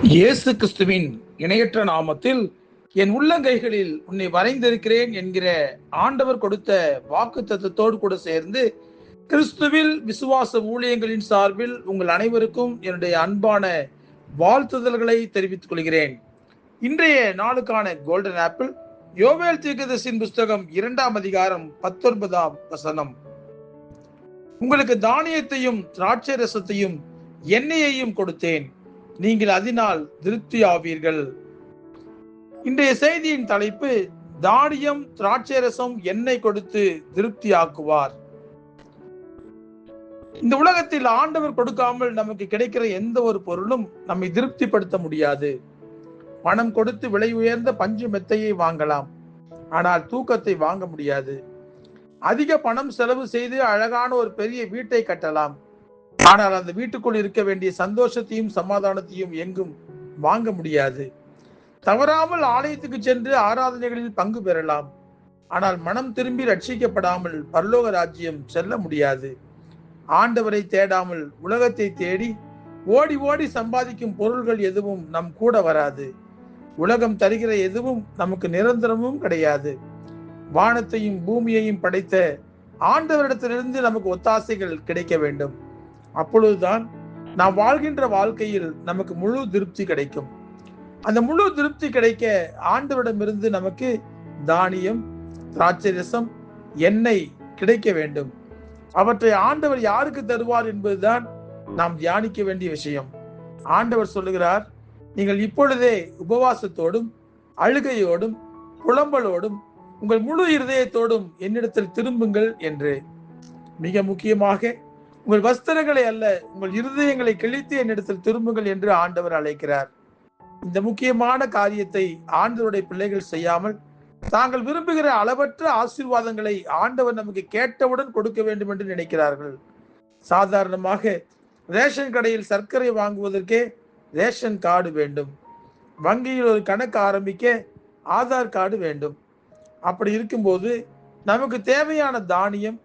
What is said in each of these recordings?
இயேசு கிறிஸ்துவின் இணையற்ற நாமத்தில் என் உள்ளங்கைகளில் உன்னை வரைந்திருக்கிறேன் என்கிற ஆண்டவர் கொடுத்த வாக்கு தத்தத்தோடு கூட சேர்ந்து கிறிஸ்துவில் விசுவாச ஊழியங்களின் சார்பில் உங்கள் அனைவருக்கும் என்னுடைய அன்பான வாழ்த்துதல்களை தெரிவித்துக் கொள்கிறேன். இன்றைய நாளுக்கான கோல்டன் ஆப்பிள் யோவேல் தீர்க்கதரிசியின் புஸ்தகம் 2ஆம் அதிகாரம் 19ஆம் வசனம். உங்களுக்கு தானியத்தையும் திராட்சை ரசத்தையும் எண்ணெயையும் கொடுத்தேன், நீங்கள் அதனால் திருப்தி ஆவீர்கள். இன்றைய செய்தியின் தலைப்பு தானியம், திராட்சை ரசம், எண்ணெய் கொடுத்து திருப்தி ஆக்குவார். இந்த உலகத்தில் ஆண்டவர் கொடுக்காமல் நமக்கு கிடைக்கிற எந்த ஒரு பொருளும் நம்மை திருப்திப்படுத்த முடியாது. பணம் கொடுத்து விலை உயர்ந்த பஞ்சு மெத்தையை வாங்கலாம், ஆனால் தூக்கத்தை வாங்க முடியாது. அதிக பணம் செலவு செய்து அழகான ஒரு பெரிய வீட்டை கட்டலாம், ஆனால் அந்த வீட்டுக்குள் இருக்க வேண்டிய சந்தோஷத்தையும் சமாதானத்தையும் எங்கும் வாங்க முடியாது. தவறாமல் ஆலயத்துக்கு சென்று ஆராதனைகளில் பங்கு பெறலாம், ஆனால் மனம் திரும்பி ரட்சிக்கப்படாமல் பரலோக ராஜ்யம் செல்ல முடியாது. ஆண்டவரை தேடாமல் உலகத்தை தேடி ஓடி ஓடி சம்பாதிக்கும் பொருள்கள் எதுவும் நம் கூட வராது. உலகம் தருகிற எதுவும் நமக்கு நிரந்தரமும் கிடையாது. வானத்தையும் பூமியையும் படைத்த ஆண்டவரிடத்திலிருந்து நமக்கு ஒத்தாசைகள் கிடைக்க வேண்டும். அப்பொழுதுதான் நாம் வாழ்கின்ற வாழ்க்கையில் நமக்கு முழு திருப்தி கிடைக்கும். அந்த முழு திருப்தி கிடைக்க ஆண்டவரிடமிருந்து நமக்கு தானியம், திராட்சை ரசம், எண்ணெய் கிடைக்க வேண்டும். அவற்றை ஆண்டவர் யாருக்கு தருவார் என்பதுதான் நாம் தியானிக்க வேண்டிய விஷயம். ஆண்டவர் சொல்லுகிறார், நீங்கள் இப்பொழுதே உபவாசத்தோடும் அழுகையோடும் புலம்பலோடும் உங்கள் முழு இருதயத்தோடும் என்னிடத்தில் திரும்புங்கள் என்று. மிக முக்கியமாக உங்கள் வஸ்திரங்களை அல்ல, உங்கள் இருதயங்களை கிழித்து என்னிடத்தில் திரும்புங்கள் என்று ஆண்டவர் அழைக்கிறார். இந்த முக்கியமான காரியத்தை ஆண்டவருடைய பிள்ளைகள் செய்யாமல் தாங்கள் விரும்புகிற அளவற்ற ஆசீர்வாதங்களை ஆண்டவர் நமக்கு கேட்டவுடன் கொடுக்க வேண்டும் என்று நினைக்கிறார்கள். சாதாரணமாக ரேஷன் கடையில் சர்க்கரை வாங்குவதற்கே ரேஷன் கார்டு வேண்டும். வங்கியில் ஒரு கணக்கு ஆரம்பிக்க ஆதார் கார்டு வேண்டும். அப்படி இருக்கும்போது நமக்கு தேவையான தானியம்,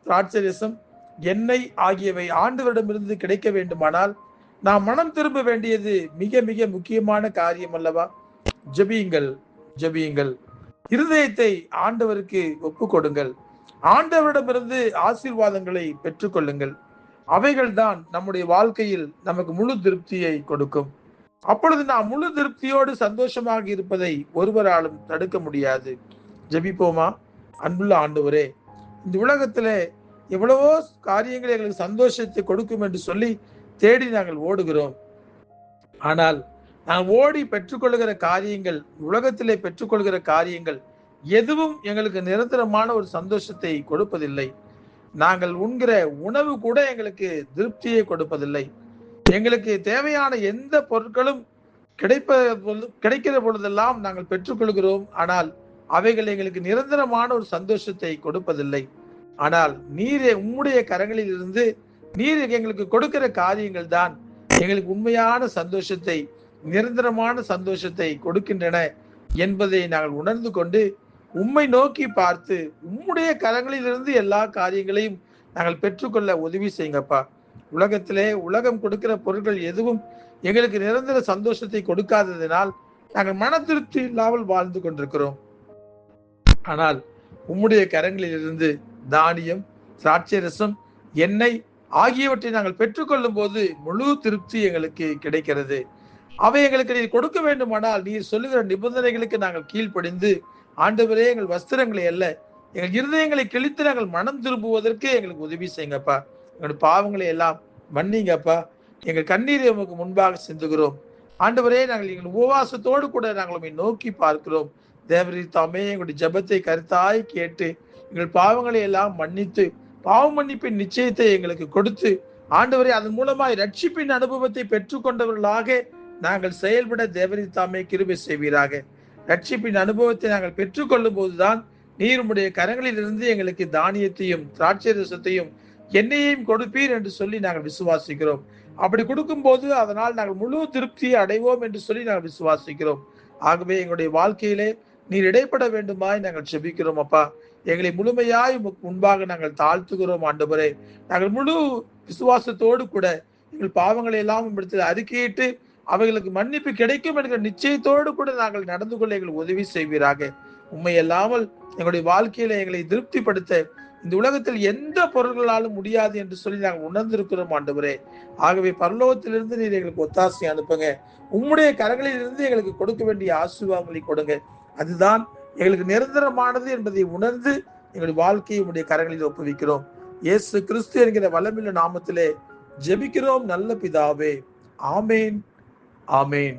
திராட்சை ரசம், எண்ணெய் ஆகியவை ஆண்டவரிடமிருந்து கிடைக்க வேண்டுமானால் நாம் மனம் திரும்ப வேண்டியது மிக மிக முக்கியமான காரியம் அல்லவா? ஜெபியுங்கள், ஜெபியுங்கள். இருதயத்தை ஆண்டவருக்கு ஒப்பு கொடுங்கள். ஆண்டவரிடமிருந்து ஆசீர்வாதங்களை பெற்றுக்கொள்ளுங்கள். அவைகள் தான் நம்முடைய வாழ்க்கையில் நமக்கு முழு திருப்தியை கொடுக்கும். அப்பொழுது நாம் முழு திருப்தியோடு சந்தோஷமாக இருப்பதை ஒருவராலும் தடுக்க முடியாது. ஜெபிப்போமா? அன்புள்ள ஆண்டவரே, இந்த உலகத்திலே எவ்வளவோ காரியங்கள் எங்களுக்கு சந்தோஷத்தை கொடுக்கும் என்று சொல்லி தேடி நாங்கள் ஓடுகிறோம். ஆனால் நாங்கள் ஓடி பெற்றுக்கொள்கிற காரியங்கள், உலகத்திலே பெற்றுக்கொள்கிற காரியங்கள் எதுவும் எங்களுக்கு நிரந்தரமான ஒரு சந்தோஷத்தை கொடுப்பதில்லை. நாங்கள் உண்கிற உணவு கூட எங்களுக்கு திருப்தியை கொடுப்பதில்லை. எங்களுக்கு தேவையான எந்த பொருட்களும் கிடைக்கிற பொழுதெல்லாம் நாங்கள் பெற்றுக்கொள்கிறோம், ஆனால் அவைகள் எங்களுக்கு நிரந்தரமான ஒரு சந்தோஷத்தை கொடுப்பதில்லை. ஆனால் நீர் உம்முடைய கரங்களில் இருந்து நீர் எங்களுக்கு கொடுக்கிற காரியங்கள் தான் எங்களுக்கு உண்மையான சந்தோஷத்தை, நிரந்தரமான சந்தோஷத்தை கொடுக்கின்றன என்பதை நாங்கள் உணர்ந்து கொண்டு உம்மை நோக்கி பார்த்து உம்முடைய கரங்களில் இருந்து எல்லா காரியங்களையும் நாங்கள் பெற்றுக்கொள்ள உதவி செய்யுங்கப்பா. உலகத்திலே உலகம் கொடுக்கிற பொருட்கள் எதுவும் எங்களுக்கு நிரந்தர சந்தோஷத்தை கொடுக்காததினால் நாங்கள் மன திருப்தி இல்லாமல் வாழ்ந்து கொண்டிருக்கிறோம். ஆனால் உம்முடைய கரங்களில் இருந்து தானியம், திராட்சை ரசம், எண்ணெய் ஆகியவற்றை நாங்கள் பெற்றுக்கொள்ளும் போது முழு திருப்தி எங்களுக்கு கிடைக்கிறது. அவை எங்களுக்கு நீர் கொடுக்க வேண்டுமானால் நீர் சொல்லுகிற நிபந்தனைகளுக்கு நாங்கள் கீழ்ப்படிந்து, ஆண்டவரே, எங்கள் வஸ்திரங்களை அல்ல, எங்கள் இருதயங்களை கிழித்து நாங்கள் மனம் திரும்புவதற்கு எங்களுக்கு உதவி செய்யுங்கப்பா. எங்கள் பாவங்களை எல்லாம் மன்னிங்கப்பா. எங்கள் கண்ணீரை உமக்கு முன்பாக சிந்துகிறோம். ஆண்டவரே, நாங்கள் எங்கள் உபவாசத்தோடு கூட நாங்கள் உம்மை நோக்கி பார்க்கிறோம். தேவரீர் தாமே எங்களுடைய ஜெபத்தை கருத்தாய் கேட்டு எங்கள் பாவங்களை எல்லாம் மன்னித்து பாவ மன்னிப்பின் நிச்சயத்தை எங்களுக்கு கொடுத்து, ஆண்டவரே, அதன் மூலமாய் ரட்சிப்பின் அனுபவத்தை பெற்றுக்கொண்டவர்களாக நாங்கள் செயல்பட தேவரீர் தாமே கிருபை செய்வீராக. ரட்சிப்பின் அனுபவத்தை நாங்கள் பெற்றுக்கொள்ளும் போதுதான் நீர் உம்முடைய கரங்களில் இருந்து எங்களுக்கு தானியத்தையும் திராட்சை ரசத்தையும் எண்ணெயையும் கொடுப்பீர் என்று சொல்லி நாங்கள் விசுவாசிக்கிறோம். அப்படி கொடுக்கும் போது அதனால் நாங்கள் முழு திருப்தியை அடைவோம் என்று சொல்லி நாங்கள் விசுவாசிக்கிறோம். ஆகவே எங்களுடைய வாழ்க்கையிலே நீர் இடைப்பட வேண்டுமாய் நாங்கள் ஜெபிக்கிறோம் அப்பா. எங்களை முழுமையாய் முன்பாக நாங்கள் தாழ்த்துகிறோம் ஆண்டவரே. நாங்கள் முழு விசுவாசத்தோடு கூட எங்கள் பாவங்களை எல்லாம் இடத்தில் அறிக்கையிட்டு அவைகளுக்கு மன்னிப்பு கிடைக்கும் என்கிற நிச்சயத்தோடு கூட நாங்கள் நடந்து கொள்ள எங்களுக்கு உதவி செய்வீராக. உண்மை அல்லாமல் எங்களுடைய வாழ்க்கையில எங்களை திருப்திப்படுத்த இந்த உலகத்தில் எந்த பொருள்களாலும் முடியாது என்று சொல்லி நாங்கள் உணர்ந்திருக்கிறோம் ஆண்டவரே. ஆகவே பரலோகத்திலிருந்து நீர் எங்களுக்கு ஒத்தாசை அனுப்புங்க. உம்முடைய கரங்களில் இருந்து எங்களுக்கு கொடுக்க வேண்டிய ஆசீர்வாதங்களை கொடுங்க. அதுதான் எங்களுக்கு நிரந்தரமானது என்பதை உணர்ந்து எங்களுடைய வாழ்க்கையை உம்முடைய கரங்களில் ஒப்புவிக்கிறோம். இயேசு கிறிஸ்து என்கிற வல்லமையுள்ள நாமத்திலே ஜெபிக்கிறோம் நல்ல பிதாவே. ஆமேன், ஆமேன்.